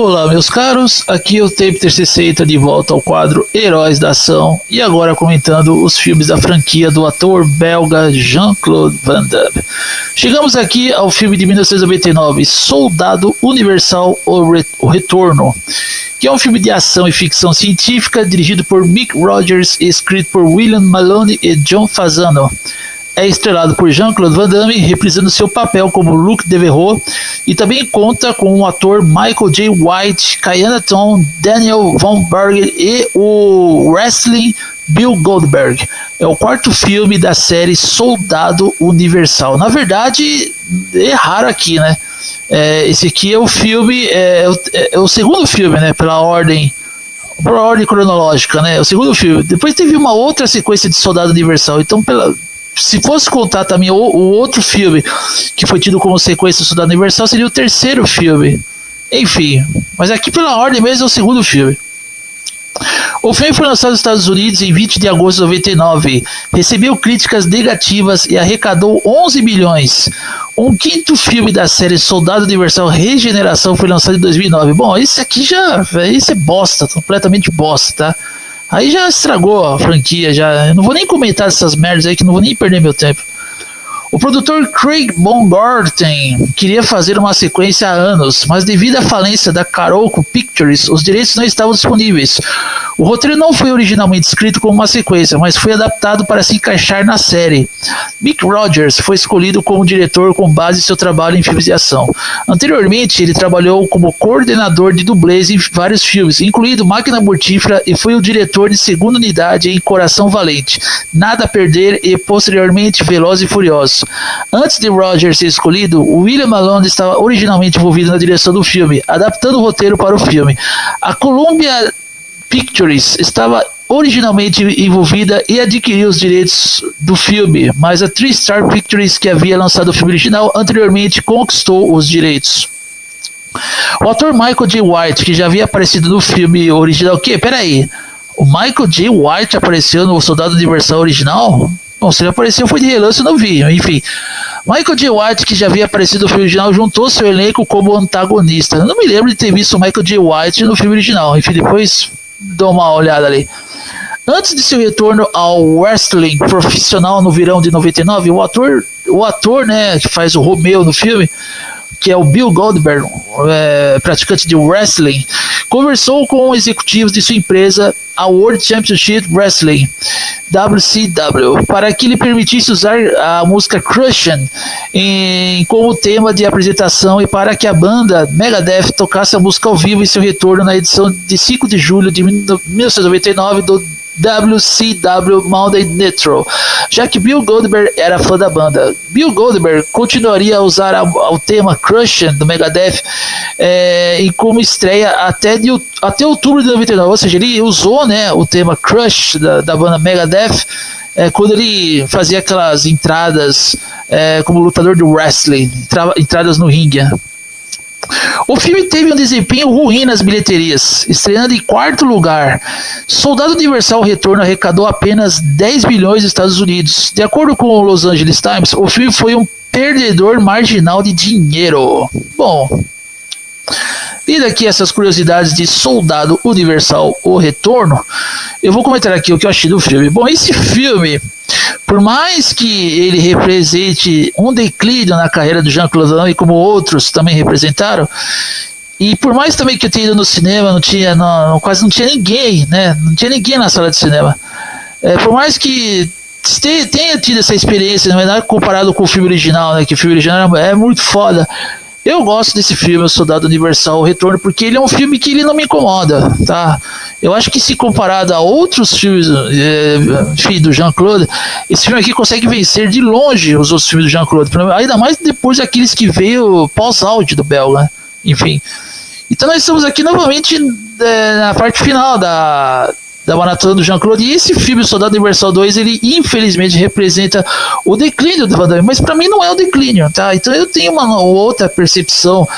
Olá, meus caros, aqui o Tape 60 de volta ao quadro Heróis da Ação e agora comentando os filmes da franquia do ator belga Jean-Claude Van Damme. Chegamos aqui ao filme de 1999, Soldado Universal, o Retorno, que é um filme de ação e ficção científica dirigido por Mick Rogers e escrito por William Maloney e John Fasano. É estrelado por Jean-Claude Van Damme, reprisando seu papel como Luc Devereaux, e também conta com o ator Michael J. White, Kiana Thom, Daniel Von Berger e o wrestling Bill Goldberg. É o quarto filme da série Soldado Universal. Na verdade, erraram aqui, né? Esse aqui é o filme, é o segundo filme, né? Pela ordem cronológica, né? É o segundo filme. Depois teve uma outra sequência de Soldado Universal. Então, se fosse contar também o outro filme que foi tido como sequência do Soldado Universal, seria o terceiro filme. Enfim, mas aqui pela ordem mesmo é o segundo filme. O filme foi lançado nos Estados Unidos em 20 de agosto de 99, recebeu críticas negativas e arrecadou 11 milhões. Um quinto filme da série Soldado Universal Regeneração foi lançado em 2009. Bom, esse aqui esse é bosta, completamente bosta, tá? Aí já estragou a franquia, já. Eu não vou nem comentar essas merdas aí, que não vou nem perder meu tempo. O produtor Craig Baumgarten queria fazer uma sequência há anos, mas devido à falência da Carolco Pictures, os direitos não estavam disponíveis. O roteiro não foi originalmente escrito como uma sequência, mas foi adaptado para se encaixar na série. Mick Rogers foi escolhido como diretor com base em seu trabalho em filmes de ação. Anteriormente, ele trabalhou como coordenador de dublês em vários filmes, incluindo Máquina Mortífera, e foi o diretor de segunda unidade em Coração Valente, Nada a Perder e posteriormente Velozes e Furiosos. Antes de Rogers ser escolhido, William Maloney estava originalmente envolvido na direção do filme, adaptando o roteiro para o filme. A Columbia Pictures estava originalmente envolvida e adquiriu os direitos do filme, mas a TriStar Pictures, que havia lançado o filme original anteriormente, conquistou os direitos. O ator Michael J. White, que já havia aparecido no filme original... Peraí, o Michael J. White apareceu no Soldado Universal original? Bom, se ele apareceu foi de relance, eu não vi. Enfim, Michael J. White, que já havia aparecido no filme original, juntou seu elenco como antagonista. Eu não me lembro de ter visto o Michael J. White no filme original. Enfim, depois dou uma olhada ali. Antes de seu retorno ao wrestling profissional no verão de 99, o ator, né, que faz o Romeo no filme, que é o Bill Goldberg, praticante de wrestling, conversou com executivos de sua empresa, a World Championship Wrestling, WCW, para que lhe permitisse usar a música Crushin' como tema de apresentação e para que a banda Megadeth tocasse a música ao vivo em seu retorno na edição de 5 de julho de 1999 do WCW Monday Nitro, já que Bill Goldberg era fã da banda. Bill Goldberg continuaria a usar o tema Crushin' do Megadeth e como estreia até outubro de 99, ou seja, ele usou, né, o tema Crush da banda Megadeth quando ele fazia aquelas entradas como lutador de wrestling, entradas no ringue. O filme teve um desempenho ruim nas bilheterias, estreando em quarto lugar. Soldado Universal Retorno arrecadou apenas 10 milhões nos Estados Unidos. De acordo com o Los Angeles Times, o filme foi um perdedor marginal de dinheiro. Bom, vendo aqui essas curiosidades de Soldado Universal O Retorno, eu vou comentar aqui o que eu achei do filme. Bom, esse filme, por mais que ele represente um declínio na carreira do Jean-Claude Van Damme, como outros também representaram, e por mais também que eu tenha ido no cinema, quase não tinha ninguém, né? Não tinha ninguém na sala de cinema. Por mais que tenha tido essa experiência, não é nada comparado com o filme original, né? Que o filme original é muito foda. Eu gosto desse filme, O Soldado Universal, O Retorno, porque ele é um filme que ele não me incomoda, tá? Eu acho que se comparado a outros filmes do Jean-Claude, esse filme aqui consegue vencer de longe os outros filmes do Jean-Claude, ainda mais depois daqueles que veio pós-áudio do belga, enfim. Então nós estamos aqui novamente na parte final da maratona do Jean-Claude, e esse filme, O Soldado Universal 2, ele infelizmente representa o declínio do Van Damme, mas para mim não é o declínio, tá? Então eu tenho uma outra percepção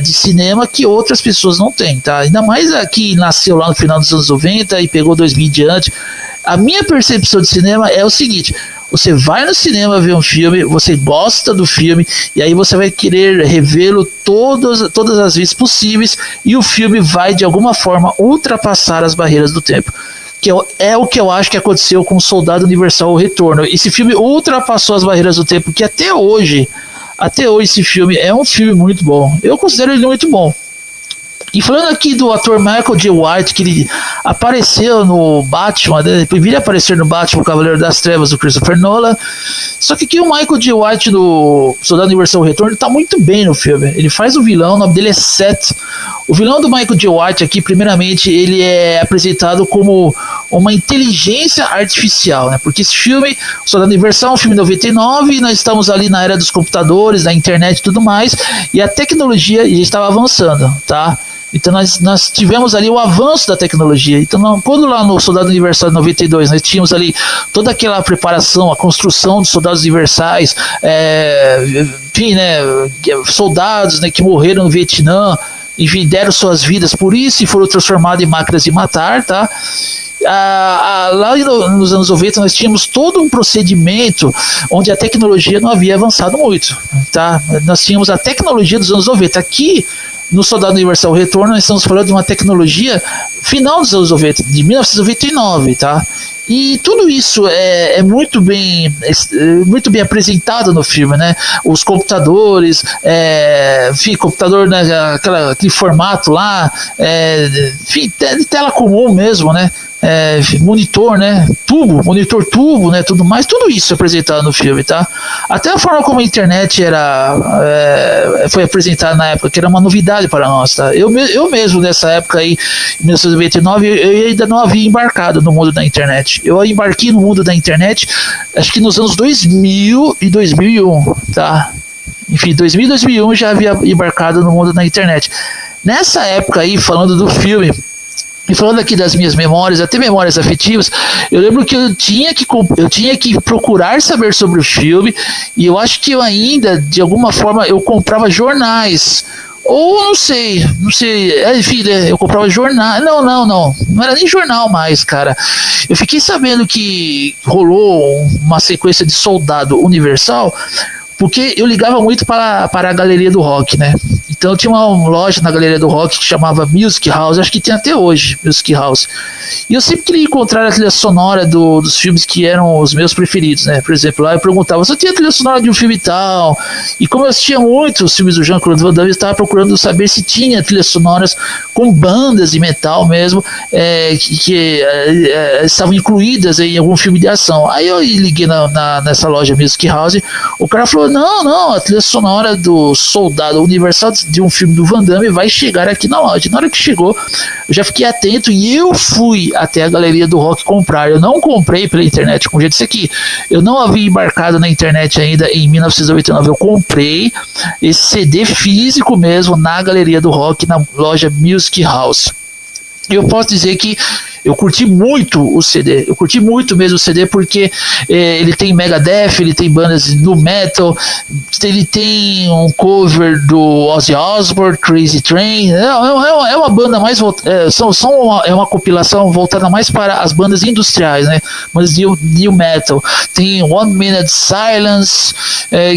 de cinema que outras pessoas não têm, tá? Ainda mais aqui nasceu lá no final dos anos 90 e pegou 2000 em diante. A minha percepção de cinema é o seguinte: você vai no cinema ver um filme, você gosta do filme, e aí você vai querer revê-lo todas as vezes possíveis, e o filme vai, de alguma forma, ultrapassar as barreiras do tempo. Que é o que eu acho que aconteceu com o Soldado Universal: O Retorno. Esse filme ultrapassou as barreiras do tempo, que até hoje esse filme é um filme muito bom. Eu considero ele muito bom. E falando aqui do ator Michael J. White, que ele apareceu no Batman, né? Ele viria aparecer no Batman, o Cavaleiro das Trevas, do Christopher Nolan. Só que aqui o Michael J. White do Soldado Universal: O Retorno, ele tá muito bem no filme. Ele faz o vilão, o nome dele é Seth. O vilão do Michael J. White aqui, primeiramente, ele é apresentado como uma inteligência artificial, né? Porque esse filme, o Soldado Universal, é um filme de 99, e nós estamos ali na era dos computadores, da internet e tudo mais, e a tecnologia já estava avançando, tá? Então nós tivemos ali o avanço da tecnologia. Então quando lá no Soldado Universal de 92 nós tínhamos ali toda aquela preparação, a construção dos soldados universais, enfim, né, soldados, né, que morreram no Vietnã, enfim, deram suas vidas por isso e foram transformados em máquinas de matar, tá? Lá nos anos 90 nós tínhamos todo um procedimento onde a tecnologia não havia avançado muito, tá? Nós tínhamos a tecnologia dos anos 90. Aqui no Soldado Universal: O Retorno, nós estamos falando de uma tecnologia final dos anos 90, de 1999, tá? E tudo isso é muito bem apresentado no filme, né? Os computadores, enfim, computador, né, aquele formato lá, enfim, tela comum mesmo, né? Monitor, né? Monitor tubo, né? Tudo mais, tudo isso é apresentado no filme, tá? Até a forma como a internet foi apresentada na época, que era uma novidade para nós, tá? Eu mesmo nessa época aí, em 1999, eu ainda não havia embarcado no mundo da internet. Eu embarquei no mundo da internet, acho que nos anos 2000 e 2001, tá? Enfim, 2000 e 2001 já havia embarcado no mundo da internet. Nessa época aí, falando do filme, e falando aqui das minhas memórias, até memórias afetivas, eu lembro que eu tinha que procurar saber sobre o filme, e eu acho que eu ainda, de alguma forma, eu comprava jornais, ou não sei, enfim, eu comprava jornal, não era nem jornal mais, cara. Eu fiquei sabendo que rolou uma sequência de Soldado Universal, porque eu ligava muito para a Galeria do Rock, né? Então tinha uma loja na Galeria do Rock que chamava Music House, acho que tem até hoje, Music House. E eu sempre queria encontrar a trilha sonora dos filmes que eram os meus preferidos, né? Por exemplo, lá eu perguntava, você tinha a trilha sonora de um filme tal? E como eu assistia muitos filmes do Jean-Claude Van Damme, eu estava procurando saber se tinha trilhas sonoras com bandas de metal mesmo, que estavam incluídas em algum filme de ação. Aí eu liguei nessa loja Music House, o cara falou, não, a trilha sonora do Soldado Universal de um filme do Van Damme vai chegar aqui na loja. Na hora que chegou, eu já fiquei atento e eu fui até a Galeria do Rock comprar. Eu não comprei pela internet, como já disse aqui. Eu não havia embarcado na internet ainda em 1989. Eu comprei esse CD físico mesmo na Galeria do Rock, na loja Music House. E eu posso dizer que eu curti muito o CD, eu curti muito mesmo o CD, porque ele tem Megadeth, ele tem bandas no metal, ele tem um cover do Ozzy Osbourne, Crazy Train, é uma banda mais é uma compilação voltada mais para as bandas industriais, né? Bandas de new metal. Tem One Minute Silence,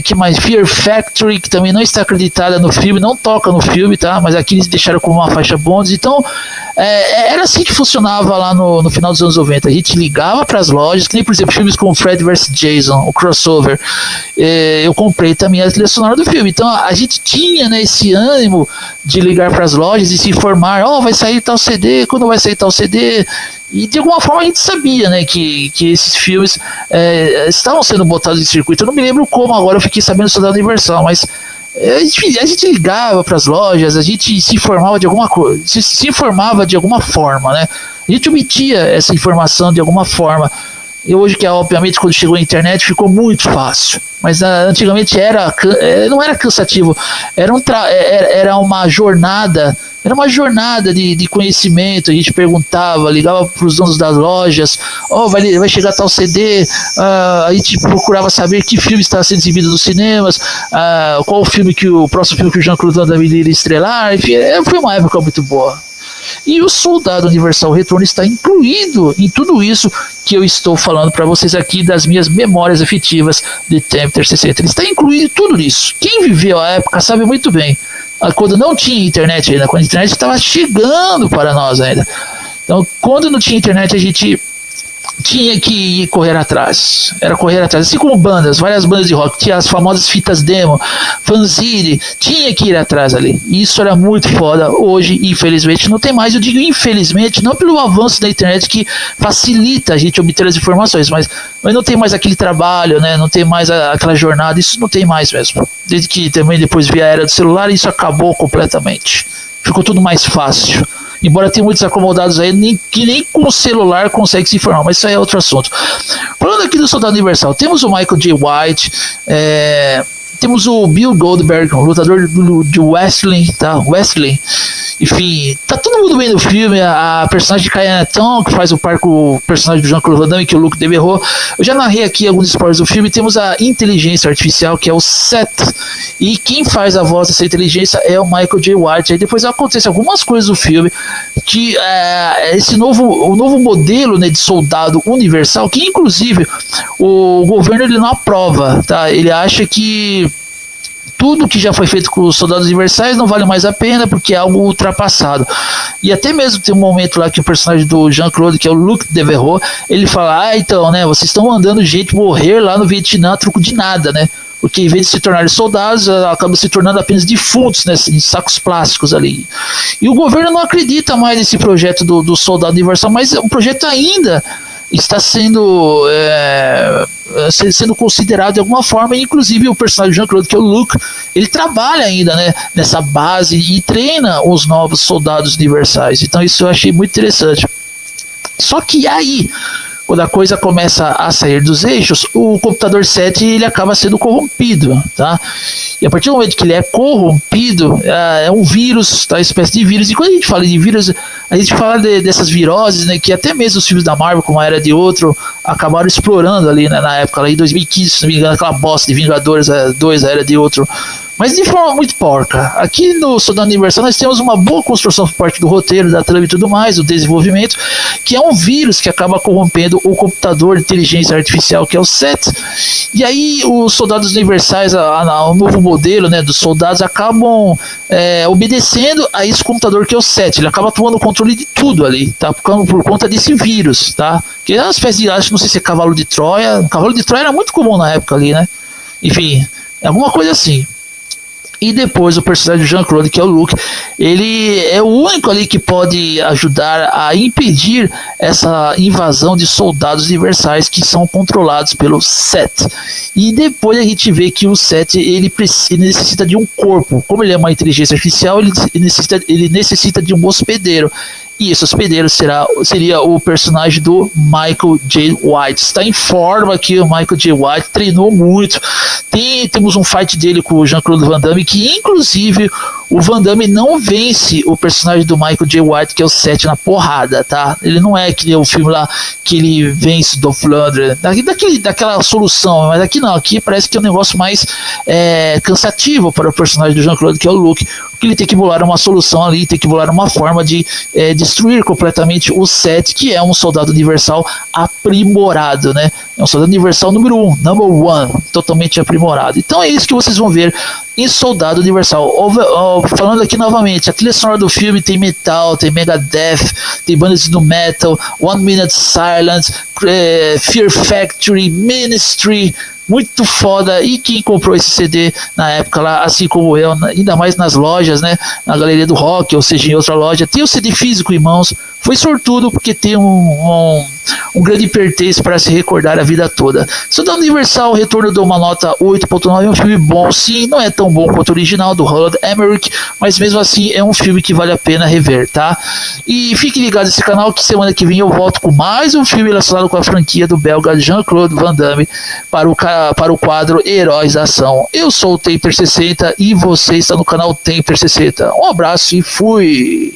que mais? Fear Factory, que também não está acreditada no filme, não toca no filme, tá? Mas aqui eles deixaram como uma faixa bônus. Então era assim que funcionava lá no final dos anos 90. A gente ligava para as lojas, que nem, por exemplo, filmes como Fred vs Jason, o crossover. Eu comprei também a trilha sonora do filme. Então a gente tinha, né, esse ânimo de ligar para as lojas e se informar: vai sair tal CD, quando vai sair tal CD. E de alguma forma a gente sabia, né, que esses filmes estavam sendo botados em circuito. Eu não me lembro como agora eu fiquei sabendo sobre a Universal, mas a gente ligava para as lojas, a gente se informava de alguma coisa, se informava de alguma forma, né? A gente obtia essa informação de alguma forma. E hoje, que obviamente quando chegou a internet ficou muito fácil, mas antigamente não era cansativo, era uma jornada. Era uma jornada de conhecimento. A gente perguntava, ligava para os donos das lojas: vai chegar tal CD. A gente procurava saber que filme estava sendo exibido nos cinemas, qual o próximo filme que o Jean-Claude Van Damme iria estrelar. Enfim, foi uma época muito boa. E o Soldado Universal Retorno está incluído em tudo isso que eu estou falando para vocês aqui das minhas memórias afetivas de Tempter 60. Ele está incluído em tudo isso. Quem viveu a época sabe muito bem. Quando não tinha internet ainda, quando a internet estava chegando para nós ainda. Então, quando não tinha internet, a gente tinha que ir correr atrás. Era correr atrás. Assim como bandas, várias bandas de rock, tinha as famosas fitas demo, fanzine, tinha que ir atrás ali. Isso era muito foda. Hoje, infelizmente, não tem mais. Eu digo infelizmente, não pelo avanço da internet que facilita a gente obter as informações, mas não tem mais aquele trabalho, né? Não tem mais aquela jornada. Isso não tem mais mesmo. Desde que também depois veio a era do celular, isso acabou completamente. Ficou tudo mais fácil. Embora tenha muitos acomodados aí que nem com o celular consegue se informar, mas isso aí é outro assunto. Falando aqui do Soldado Universal, temos o Michael J. White, temos o Bill Goldberg, um lutador de wrestling, tá? Wrestling. Enfim, tá todo mundo bem no filme. A personagem de Kaya Neton, que faz o personagem do Jean-Claude Van Damme, que o Luke Devereaux. Eu já narrei aqui alguns spoilers do filme. Temos a inteligência artificial, que é o Seth. E quem faz a voz dessa inteligência é o Michael J. White. Aí depois acontece algumas coisas do filme que o novo modelo, né, de soldado universal, que inclusive o governo ele não aprova, tá? Ele acha que tudo que já foi feito com os soldados universais não vale mais a pena porque é algo ultrapassado. E até mesmo tem um momento lá que o personagem do Jean-Claude, que é o Luke Devereaux, ele fala, então, né, vocês estão mandando gente morrer lá no Vietnã a troco de nada, né? Porque em vez de se tornarem soldados, acabam se tornando apenas defuntos, né, em sacos plásticos ali. E o governo não acredita mais nesse projeto do soldado universal, mas o projeto ainda está sendo considerado de alguma forma, inclusive o personagem Jean-Claude, que é o Luke, ele trabalha ainda, né, nessa base e treina os novos soldados universais. Então isso eu achei muito interessante. Só que aí, quando a coisa começa a sair dos eixos, o computador 7 ele acaba sendo corrompido, tá? E a partir do momento que ele é corrompido, é um vírus, tá? Uma espécie de vírus. E quando a gente fala de vírus, a gente fala dessas viroses, né? Que até mesmo os filmes da Marvel, como a Era de Outro, acabaram explorando ali, né, na época, lá em 2015, se não me engano, aquela bosta de Vingadores 2, a Era de Outro. Mas de forma muito porca. Aqui no Soldado Universal nós temos uma boa construção por parte do roteiro, da trama e tudo mais, do desenvolvimento, que é um vírus que acaba corrompendo o computador de inteligência artificial, que é o SET. E aí os soldados universais, o novo modelo, né, dos soldados, acabam obedecendo a esse computador que é o SET. Ele acaba tomando o controle de tudo ali, tá? Por conta desse vírus, tá? Que é uma espécie de, acho, não sei se é cavalo de Troia. Cavalo de Troia era muito comum na época ali, né? Enfim, alguma coisa assim. E depois o personagem do Jean-Claude, que é o Luke, ele é o único ali que pode ajudar a impedir essa invasão de soldados universais que são controlados pelo Seth. E depois a gente vê que o Seth ele necessita de um corpo. Como ele é uma inteligência artificial, ele necessita de um hospedeiro. E esse hospedeiro seria o personagem do Michael J. White. Está em forma aqui o Michael J. White, treinou muito. Temos um fight dele com o Jean-Claude Van Damme, que inclusive o Van Damme não vence o personagem do Michael J. White, que é o Seth, na porrada, tá? Ele não é que nem o filme lá que ele vence do Flandre, daquela solução, mas aqui não, aqui parece que é um negócio mais cansativo para o personagem do Jean-Claude, que é o Luke, porque ele tem que bolar uma solução ali, tem que bolar uma forma de destruir completamente o Seth, que é um soldado universal aprimorado, né? É um soldado universal número 1, number 1, totalmente aprimorado. Então é isso que vocês vão ver em Soldado Universal. Falando aqui novamente, a trilha sonora do filme tem metal, tem Megadeth, tem bandas do metal, One Minute Silence, Fear Factory, Ministry, muito foda. E quem comprou esse CD na época lá, assim como eu, ainda mais nas lojas, né, na Galeria do Rock, ou seja, em outra loja, tem o CD físico em mãos, foi sortudo porque tem um grande pertence para se recordar a vida toda. Soldado Universal, Retorno, dou uma nota 8.9, é um filme bom, sim, não é tão bom quanto o original do Roland Emmerich, mas mesmo assim é um filme que vale a pena rever, tá? E fiquem ligados nesse canal que semana que vem eu volto com mais um filme relacionado com a franquia do belga Jean-Claude Van Damme para o quadro Heróis da Ação. Eu sou o Temper 60 e você está no canal Temper 60. Um abraço e fui!